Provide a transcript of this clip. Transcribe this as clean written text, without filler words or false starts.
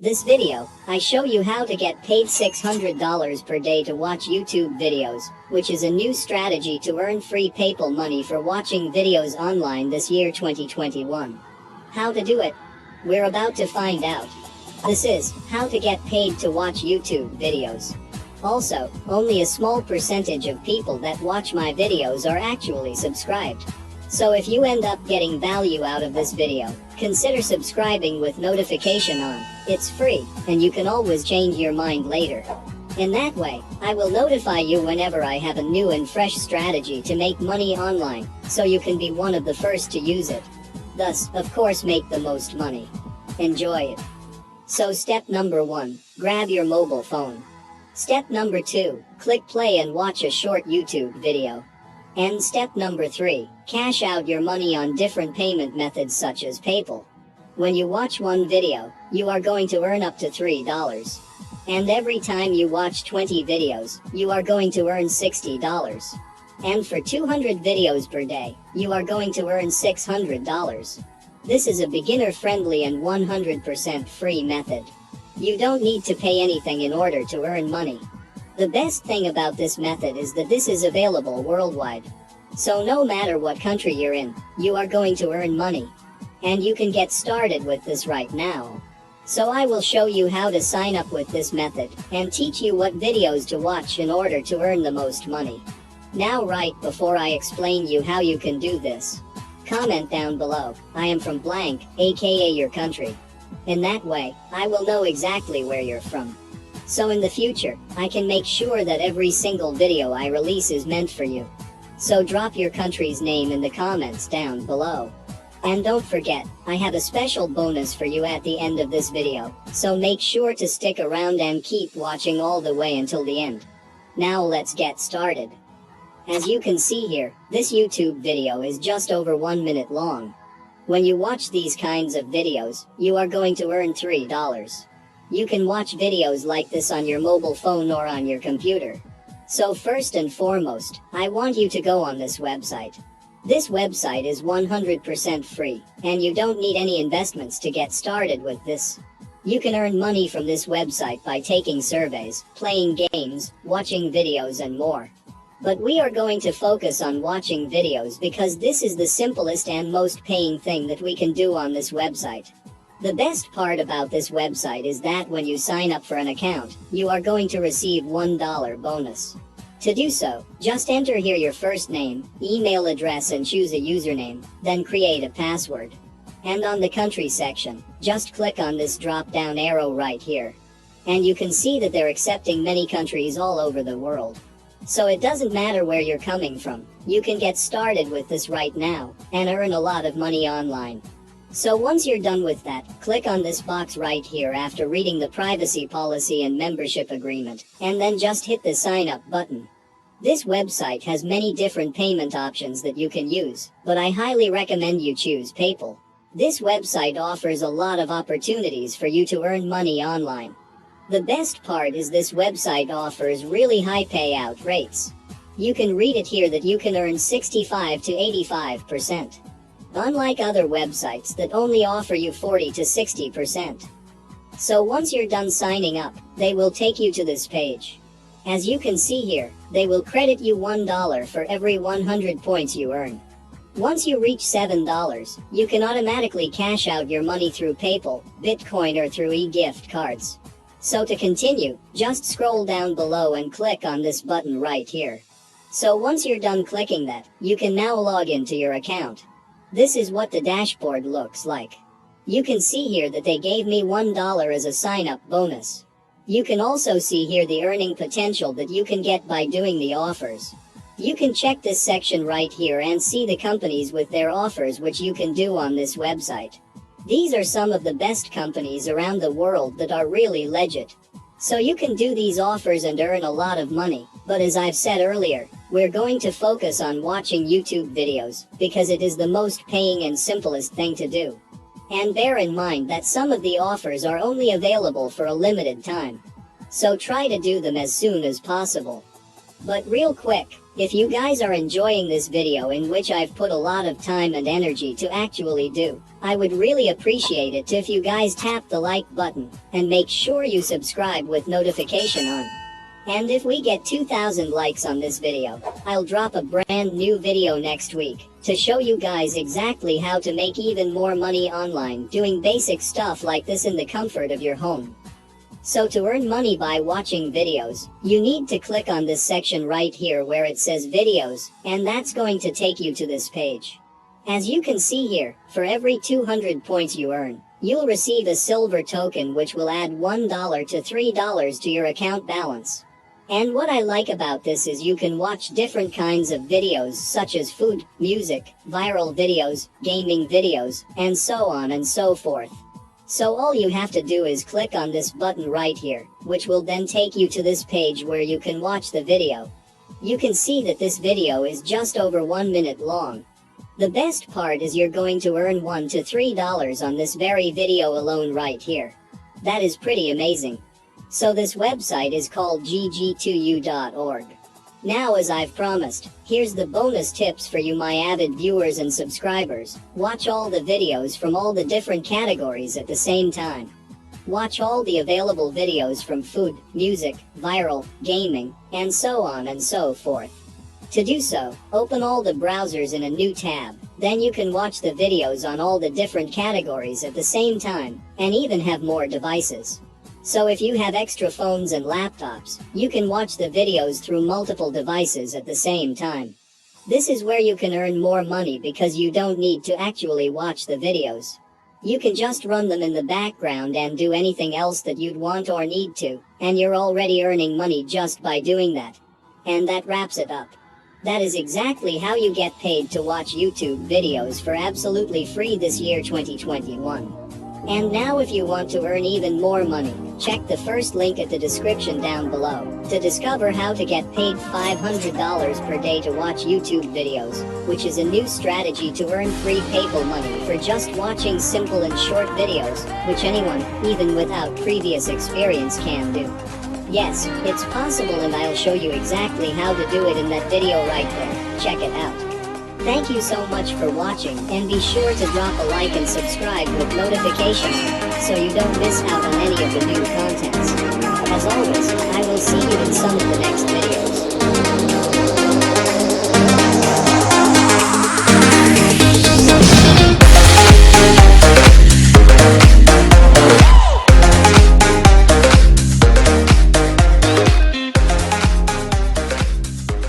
This video, I show you how to get paid $600 per day to watch YouTube videos, which is a new strategy to earn free PayPal money for watching videos online this year 2021. How to do it? We're about to find out. This is how to get paid to watch YouTube videos. Also, only a small percentage of people that watch my videos are actually subscribed. So if you end up getting value out of this video, consider subscribing with notification on. It's free, and you can always change your mind later. In that way, I will notify you whenever I have a new and fresh strategy to make money online, so you can be one of the first to use it. Thus, of course, make the most money. Enjoy it. So step number 1, grab your mobile phone. Step number 2, click play and watch a short YouTube video. And step number 3, cash out your money on different payment methods such as PayPal. When you watch one video, you are going to earn up to $3. And every time you watch 20 videos, you are going to earn $60. And for 200 videos per day, you are going to earn $600. This is a beginner-friendly and 100% free method. You don't need to pay anything in order to earn money. The best thing about this method is that this is available worldwide. So no matter what country you're in, you are going to earn money. And you can get started with this right now. So I will show you how to sign up with this method, and teach you what videos to watch in order to earn the most money. Now right before I explain you how you can do this, comment down below, I am from blank, aka your country. In that way, I will know exactly where you're from. So in the future, I can make sure that every single video I release is meant for you. So drop your country's name in the comments down below. And don't forget, I have a special bonus for you at the end of this video, so make sure to stick around and keep watching all the way until the end. Now let's get started. As you can see here, this YouTube video is just over 1 minute long. When you watch these kinds of videos, you are going to earn $3. You can watch videos like this on your mobile phone or on your computer. So first and foremost, I want you to go on this website. This website is 100% free, and you don't need any investments to get started with this. You can earn money from this website by taking surveys, playing games, watching videos and more. But we are going to focus on watching videos because this is the simplest and most paying thing that we can do on this website. The best part about this website is that when you sign up for an account, you are going to receive $1 bonus. To do so, just enter here your first name, email address and choose a username, then create a password. And on the country section, just click on this drop-down arrow right here. And you can see that they're accepting many countries all over the world. So it doesn't matter where you're coming from, you can get started with this right now, and earn a lot of money online. So once you're done with that, click on this box right here after reading the privacy policy and membership agreement, and then just hit the sign up button. This website has many different payment options that you can use, but I highly recommend you choose PayPal. This website offers a lot of opportunities for you to earn money online. The best part is this website offers really high payout rates. You can read it here that you can earn 65 to 85%. Unlike other websites that only offer you 40 to 60%. So once you're done signing up, they will take you to this page. As you can see here, they will credit you $1 for every 100 points you earn. Once you reach $7, you can automatically cash out your money through PayPal, Bitcoin or through e-gift cards. So to continue, just scroll down below and click on this button right here. So once you're done clicking that, you can now log into your account. This is what the dashboard looks like. You can see here that they gave me $1 as a sign-up bonus. You can also see here the earning potential that you can get by doing the offers. You can check this section right here and see the companies with their offers which you can do on this website. These are some of the best companies around the world that are really legit. So you can do these offers and earn a lot of money, but as I've said earlier, we're going to focus on watching YouTube videos, because it is the most paying and simplest thing to do. And bear in mind that some of the offers are only available for a limited time. So try to do them as soon as possible. But real quick, if you guys are enjoying this video in which I've put a lot of time and energy to actually do, I would really appreciate it if you guys tap the like button, and make sure you subscribe with notification on. And if we get 2,000 likes on this video, I'll drop a brand new video next week, to show you guys exactly how to make even more money online doing basic stuff like this in the comfort of your home. So to earn money by watching videos, you need to click on this section right here where it says videos, and that's going to take you to this page. As you can see here, for every 200 points you earn, you'll receive a silver token which will add $1 to $3 to your account balance. And what I like about this is you can watch different kinds of videos such as food, music, viral videos, gaming videos, and so on and so forth. So all you have to do is click on this button right here, which will then take you to this page where you can watch the video. You can see that this video is just over 1 minute long. The best part is you're going to earn $1 to $3 on this very video alone right here. That is pretty amazing. So this website is called gg2u.org. Now, as I've promised, here's the bonus tips for you my avid viewers and subscribers. Watch all the videos from all the different categories at the same time. Watch all the available videos from food, music, viral, gaming, and so on and so forth. To do so, open all the browsers in a new tab, then you can watch the videos on all the different categories at the same time, and even have more devices. So if you have extra phones and laptops, you can watch the videos through multiple devices at the same time. This is where you can earn more money because you don't need to actually watch the videos. You can just run them in the background and do anything else that you'd want or need to, and you're already earning money just by doing that. And that wraps it up. That is exactly how you get paid to watch YouTube videos for absolutely free this year 2021. And now if you want to earn even more money, check the first link at the description down below, to discover how to get paid $500 per day to watch YouTube videos, which is a new strategy to earn free PayPal money for just watching simple and short videos, which anyone, even without previous experience, can do. Yes, it's possible, and I'll show you exactly how to do it in that video right there. Check it out. Thank you so much for watching, and be sure to drop a like and subscribe with notifications, so you don't miss out on any of the new contents. As always, I will see you in some of the next videos.